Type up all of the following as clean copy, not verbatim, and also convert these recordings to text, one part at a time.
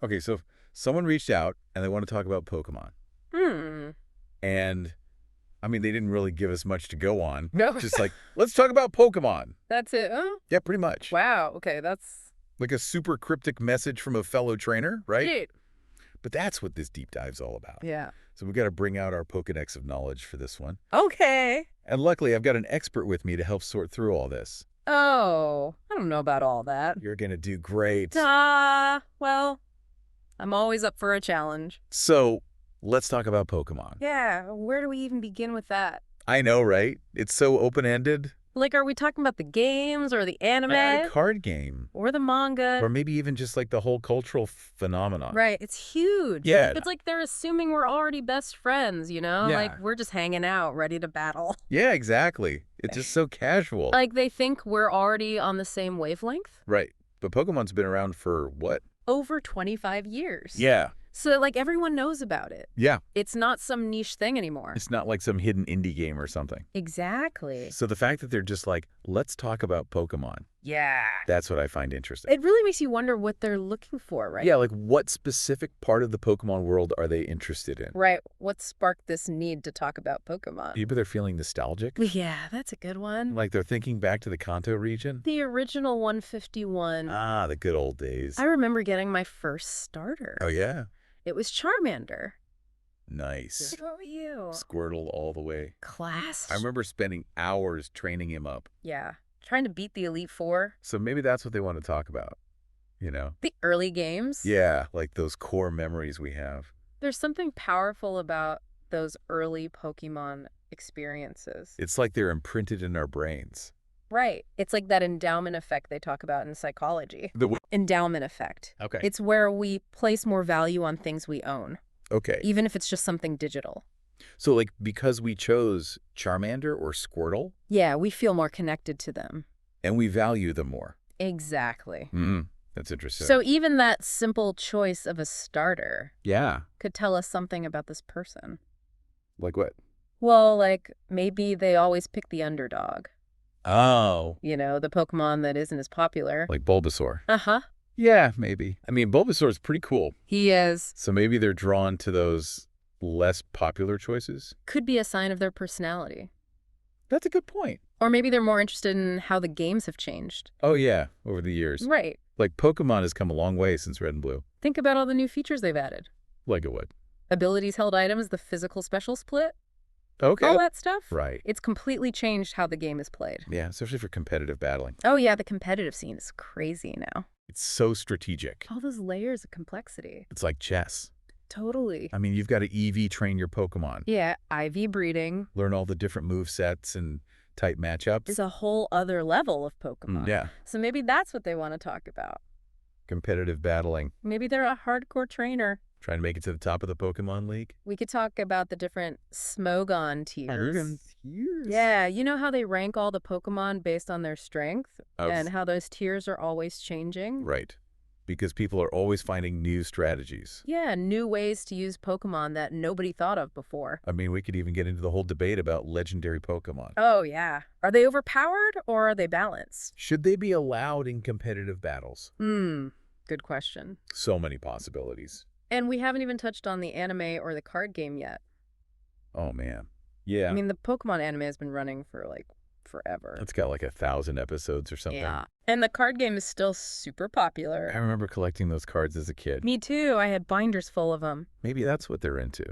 Okay, so someone reached out and they want to talk about Pokemon. Hmm. And, I mean, they didn't really give us much to go on. No. Just like, let's talk about Pokemon. That's it. Oh, Yeah, pretty much. wow. Okay, that's Like a super cryptic message from a fellow trainer, right? it. But that's what this deep dive's all about. Yeah. So we've got to bring out our Pokedex of knowledge for this one. Okay. And luckily, I've got an expert with me to help sort through all this. Oh, I don't know about all that. You're going to do great. Well, I'm always up for a challenge. So let's talk about Pokemon. Yeah, where do we even begin with that? I know, right? It's so open-ended. Like, are we talking about the games or the anime? A card game. Or the manga? Or maybe even just like the whole cultural phenomenon. Right, it's huge. Yeah. It's like they're assuming we're already best friends, you know? Yeah. Like, we're just hanging out, ready to battle. Yeah, exactly. It's just so casual. Like, they think we're already on the same wavelength? Right. But Pokemon's been around for what? Over 25 years. Yeah. So, like, everyone knows about it. Yeah. It's not some niche thing anymore. It's not like some hidden indie game or something. Exactly. So the fact that they're just like, let's talk about Pokemon, Yeah. that's what I find interesting. It really makes you wonder what they're looking for, right? Yeah, like what specific part of the Pokemon world are they interested in? Right. What sparked this need to talk about Pokemon? Maybe they're feeling nostalgic. Yeah, that's a good one. Like they're thinking back to the Kanto region. The original 151. Ah, the good old days. I remember getting my first starter. Oh, yeah? It was Charmander. Nice. What about you? Squirtle all the way. Class. I remember spending hours training him up. Yeah. Trying to beat the Elite Four. So maybe that's what they want to talk about, you know? The early games. Yeah, like those core memories we have. There's something powerful about those early Pokemon experiences. It's like they're imprinted in our brains. Right. It's like that endowment effect they talk about in psychology. Endowment effect. Okay. It's where we place more value on things we own, Okay. even if it's just something digital. So, like, because we chose Charmander or Squirtle, Yeah, we feel more connected to them. and we value them more. Exactly. That's interesting. So even that simple choice of a starter yeah. could tell us something about this person. Like what? Well, like, maybe they always pick the underdog. Oh. You know, the Pokemon that isn't as popular. Like Bulbasaur. Uh-huh. Yeah, maybe. I mean, Bulbasaur's pretty cool. He is. So maybe they're drawn to those less popular choices? Could be a sign of their personality. That's a good point. Or maybe they're more interested in how the games have changed. Oh, yeah, over the years. Right. Like, Pokemon has come a long way since Red and Blue. Think about all the new features they've added. Like it would. Abilities held items, the physical special split, Okay. all that stuff. Right. It's completely changed how the game is played. Yeah, especially for competitive battling. Oh yeah, the competitive scene is crazy now. It's so strategic. All those layers of complexity. It's like chess. Totally. I mean, you've got to EV train your Pokemon. Yeah, IV breeding Learn all the different move sets and type matchups. is a whole other level of Pokemon. Yeah. So maybe that's what they want to talk about. Competitive battling. Maybe they're a hardcore trainer. Trying to make it to the top of the Pokemon League. We could talk about the different Smogon tiers. Tiers? Yeah, you know how they rank all the Pokemon based on their strength? Of- And how those tiers are always changing? Right. Because people are always finding new strategies. Yeah, new ways to use Pokemon that nobody thought of before. I mean, we could even get into the whole debate about legendary Pokemon. Oh, yeah. Are they overpowered or are they balanced? Should they be allowed in competitive battles? Good question. So many possibilities. And we haven't even touched on the anime or the card game yet. Oh, man. Yeah. I mean, the Pokemon anime has been running for, like, forever. It's got like 1,000 episodes or something. Yeah. And the card game is still super popular. I remember collecting those cards as a kid. Me too. I had binders full of them. Maybe that's what they're into.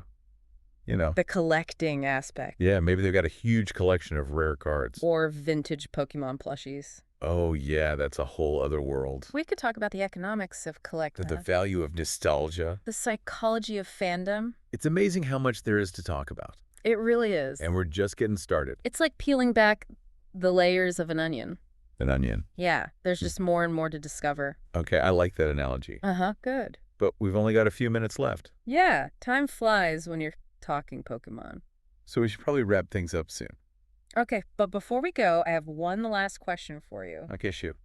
You know? The collecting aspect. Yeah, maybe they've got a huge collection of rare cards. Or vintage Pokemon plushies. Oh, yeah, that's a whole other world. We could talk about the economics of collecting. The value of nostalgia. The psychology of fandom. It's amazing how much there is to talk about. It really is. And we're just getting started. It's like peeling back the layers of an onion. An onion. Yeah, there's just more and more to discover. Okay, I like that analogy. Uh-huh, good. But we've only got a few minutes left. Yeah, time flies when you're talking Pokemon. So we should probably wrap things up soon. Okay, but before we go, I have one last question for you. Okay, shoot.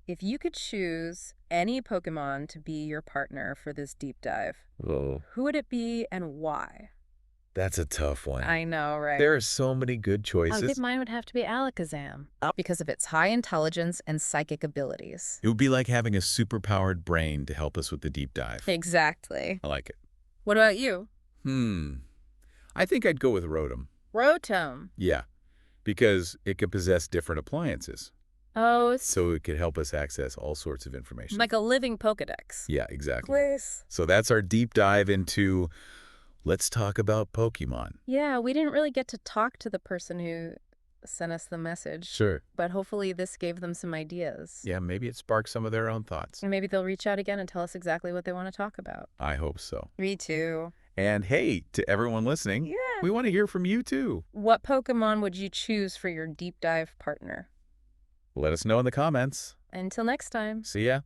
If you could choose any Pokemon to be your partner for this deep dive, Oh. who would it be and why? That's a tough one. I know, right? There are so many good I choices. think mine would have to be Alakazam because of its high intelligence and psychic abilities. It would be like having a superpowered brain to help us with the deep dive. Exactly. I like it. What about you? I think I'd go with Rotom. Rotom. Yeah, because it could possess different appliances. Oh, So it could help us access all sorts of information. like a living Pokedex. Yeah, exactly. Please. So that's our deep dive into let's talk about Pokemon. Yeah, we didn't really get to talk to the person who sent us the message. Sure. But hopefully this gave them some ideas. Yeah, maybe it sparks some of their own thoughts. And maybe they'll reach out again and tell us exactly what they want to talk about. I hope so. Me too. And hey, to everyone listening, we want to hear from you too. What Pokemon would you choose for your deep dive partner? Let us know in the comments. Until next time. See ya.